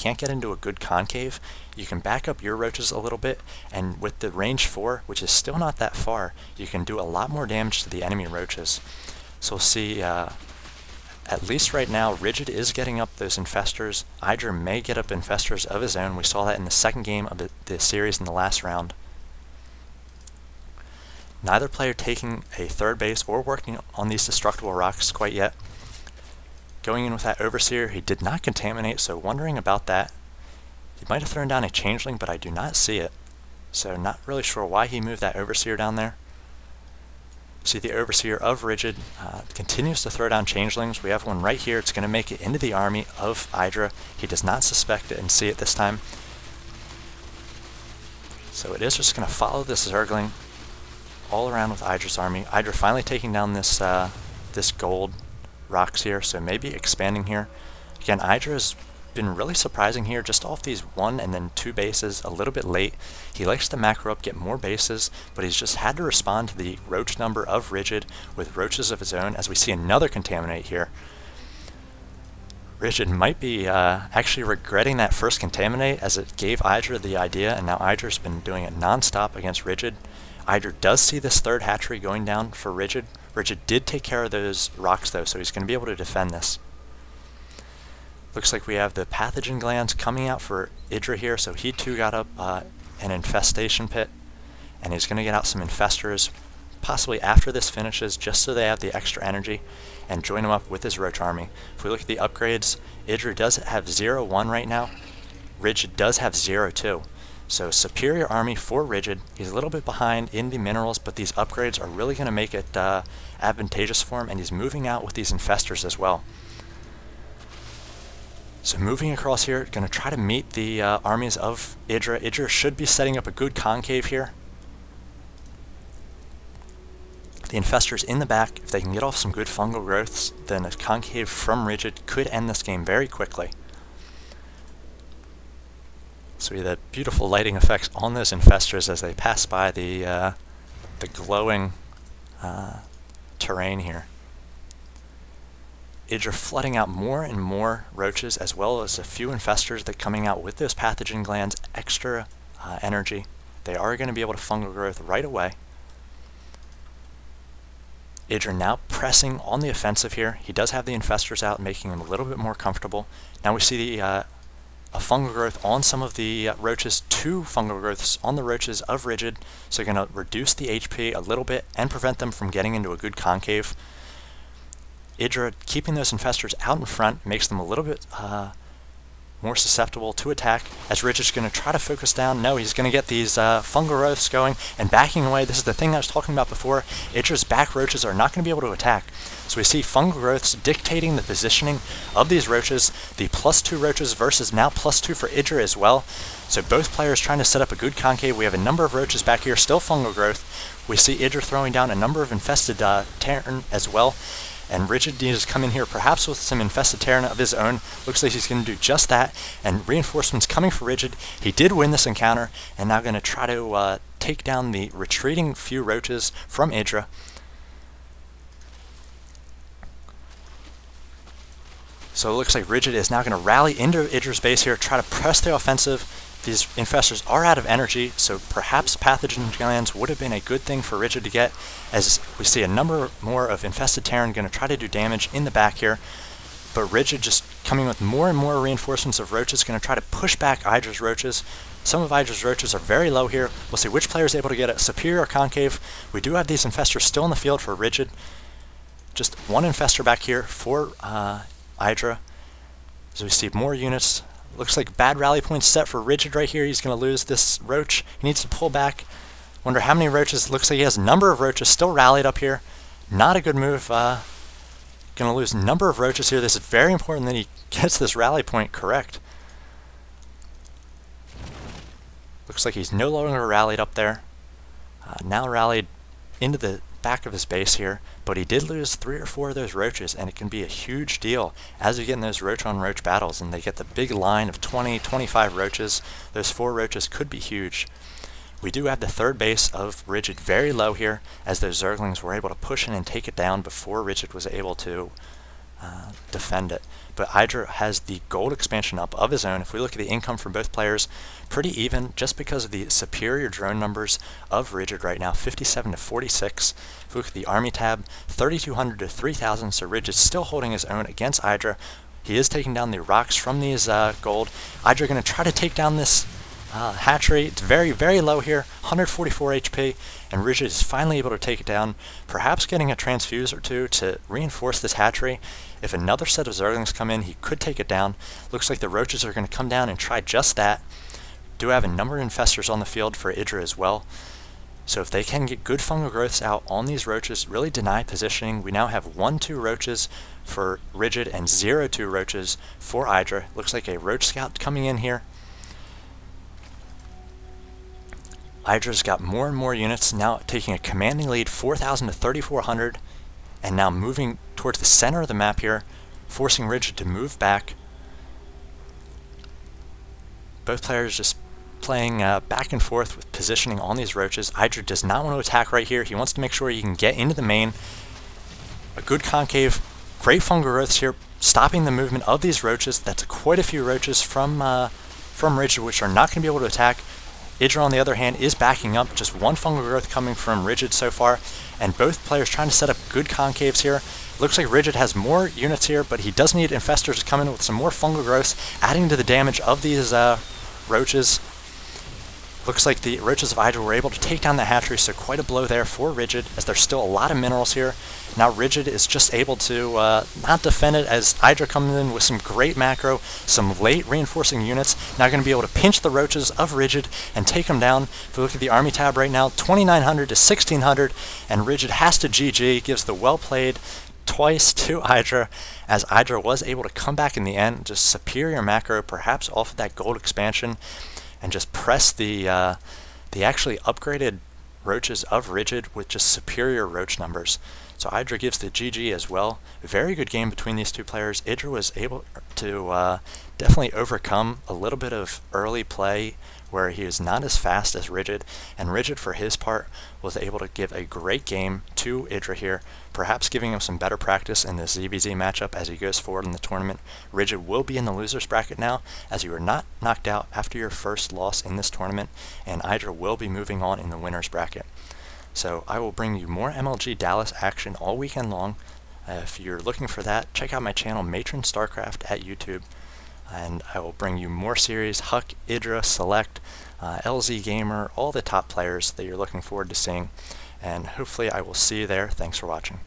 can't get into a good concave, you can back up your roaches a little bit, and with the range 4, which is still not that far, you can do a lot more damage to the enemy roaches. So we'll see, at least right now, Rigid is getting up those infestors. IdrA may get up infestors of his own. We saw that in the second game of the series in the last round. Neither player taking a third base or working on these destructible rocks quite yet. Going in with that Overseer, he did not contaminate, so wondering about that. He might have thrown down a Changeling, but I do not see it. So not really sure why he moved that Overseer down there. See the Overseer of Rigid continues to throw down Changelings. We have one right here. It's going to make it into the army of IdrA. He does not suspect it and see it this time. So it is just going to follow this Zergling all around with IdrA's army. IdrA finally taking down this this gold rocks here, so maybe expanding here. Again, IdrA has been really surprising here, just off these 1 and then 2 bases a little bit late. He likes to macro up, get more bases, but he's just had to respond to the roach number of Rigid with roaches of his own, as we see another contaminate here. Rigid might be actually regretting that first contaminate, as it gave IdrA the idea, and now IdrA's been doing it non-stop against Rigid. IdrA does see this third hatchery going down for Rigid. Rigid did take care of those rocks though, so he's going to be able to defend this. Looks like we have the pathogen glands coming out for IdrA here, so he too got up an infestation pit, and he's going to get out some infestors, possibly after this finishes, just so they have the extra energy, and join him up with his roach army. If we look at the upgrades, IdrA does have 0-1 right now. Rigid does have 0-2. So superior army for Rigid. He's a little bit behind in the minerals, but these upgrades are really going to make it advantageous for him, and he's moving out with these infestors as well. So moving across here, going to try to meet the armies of IdrA. IdrA should be setting up a good concave here. The infestors in the back, if they can get off some good fungal growths, then a concave from Rigid could end this game very quickly. So we have the beautiful lighting effects on those infestors as they pass by the glowing terrain here. IdrA flooding out more and more roaches, as well as a few infestors that coming out with those pathogen glands, extra energy. They are going to be able to fungal growth right away. IdrA now pressing on the offensive here. He does have the infestors out, making him a little bit more comfortable. Now we see the a fungal growth on some of the roaches, 2 fungal growths on the roaches of Rigid, so you're going to reduce the HP a little bit and prevent them from getting into a good concave. IdrA keeping those infestors out in front makes them a little bit more susceptible to attack, as Rigid's going to try to focus down. No, he's going to get these fungal growths going and backing away. This is the thing I was talking about before. IdrA's back roaches are not going to be able to attack. So we see fungal growths dictating the positioning of these roaches. The +2 roaches versus now +2 for IdrA as well. So both players trying to set up a good concave. We have a number of roaches back here, still fungal growth. We see IdrA throwing down a number of infested Terran as well. And Rigid needs to come in here perhaps with some infested Terran of his own. Looks like he's going to do just that. And reinforcements coming for Rigid. He did win this encounter, and now going to try to take down the retreating few roaches from IdrA. So it looks like Rigid is now going to rally into IdrA's base here, try to press the offensive. These infestors are out of energy, so perhaps pathogen glands would have been a good thing for Rigid to get, as we see a number more of infested Terran going to try to do damage in the back here. But Rigid just coming with more and more reinforcements of roaches, going to try to push back IdrA's roaches. Some of IdrA's roaches are very low here. We'll see which player is able to get a superior concave. We do have these infestors still in the field for Rigid. Just 1 infestor back here for IdrA. So we see more units. Looks like bad rally points set for Rigid right here. He's going to lose this roach. He needs to pull back. Wonder how many roaches. Looks like he has a number of roaches still rallied up here. Not a good move. Going to lose a number of roaches here. This is very important that he gets this rally point correct. Looks like he's no longer rallied up there. Now rallied into the back of his base here, but he did lose 3 or 4 of those roaches, and it can be a huge deal as we get in those roach on roach battles and they get the big line of 20-25 roaches. Those 4 roaches could be huge. We do have the third base of Rigid very low here, as those Zerglings were able to push in and take it down before Rigid was able to defend it. But IdrA has the gold expansion up of his own. If we look at the income for both players, pretty even just because of the superior drone numbers of Rigid right now, 57 to 46. If we look at the army tab, 3,200 to 3,000, so Rigid's still holding his own against IdrA. He is taking down the rocks from these gold. IdrA going to try to take down this hatchery. It's very, very low here, 144 HP, and Rigid is finally able to take it down, perhaps getting a transfuse or two to reinforce this hatchery. If another set of Zerglings come in, he could take it down. Looks like the roaches are going to come down and try just that. Do have a number of infestors on the field for IdrA as well. So if they can get good fungal growths out on these roaches, really deny positioning. We now have 1-2 roaches for Rigid and 0-2 roaches for IdrA. Looks like a roach scout coming in here. IdrA's got more and more units, now taking a commanding lead, 4,000 to 3,400, and now moving towards the center of the map here, forcing Rigid to move back. Both players just playing back and forth with positioning on these roaches. IdrA does not want to attack right here. He wants to make sure he can get into the main. A good concave, great fungal growths here, stopping the movement of these roaches. That's quite a few roaches from Rigid, which are not going to be able to attack. IdrA, on the other hand, is backing up. Just one fungal growth coming from Rigid so far, and both players trying to set up good concaves here. Looks like Rigid has more units here, but he does need infestors to come in with some more fungal growths, adding to the damage of these roaches. Looks like the roaches of IdrA were able to take down the hatchery, so quite a blow there for Rigid, as there's still a lot of minerals here. Now Rigid is just able to not defend it, as IdrA comes in with some great macro, some late reinforcing units. Now going to be able to pinch the roaches of Rigid and take them down. If we look at the army tab right now, 2,900 to 1,600, and Rigid has to GG, gives the well played twice to IdrA, as IdrA was able to come back in the end, just superior macro, perhaps off of that gold expansion, and just press the actually upgraded roaches of Rigid with just superior roach numbers. So IdrA gives the GG as well. Very good game between these two players. IdrA was able to definitely overcome a little bit of early play where he is not as fast as Rigid, and Rigid for his part was able to give a great game to IdrA here, perhaps giving him some better practice in the ZVZ matchup as he goes forward in the tournament. Rigid will be in the losers bracket now, as you were not knocked out after your first loss in this tournament, and IdrA will be moving on in the winners bracket. So I will bring you more MLG Dallas action all weekend long. If you're looking for that, check out my channel Matron Starcraft at YouTube, and I will bring you more series, Huck, IdrA, Select, LZ Gamer, all the top players that you're looking forward to seeing, and hopefully I will see you there. Thanks for watching.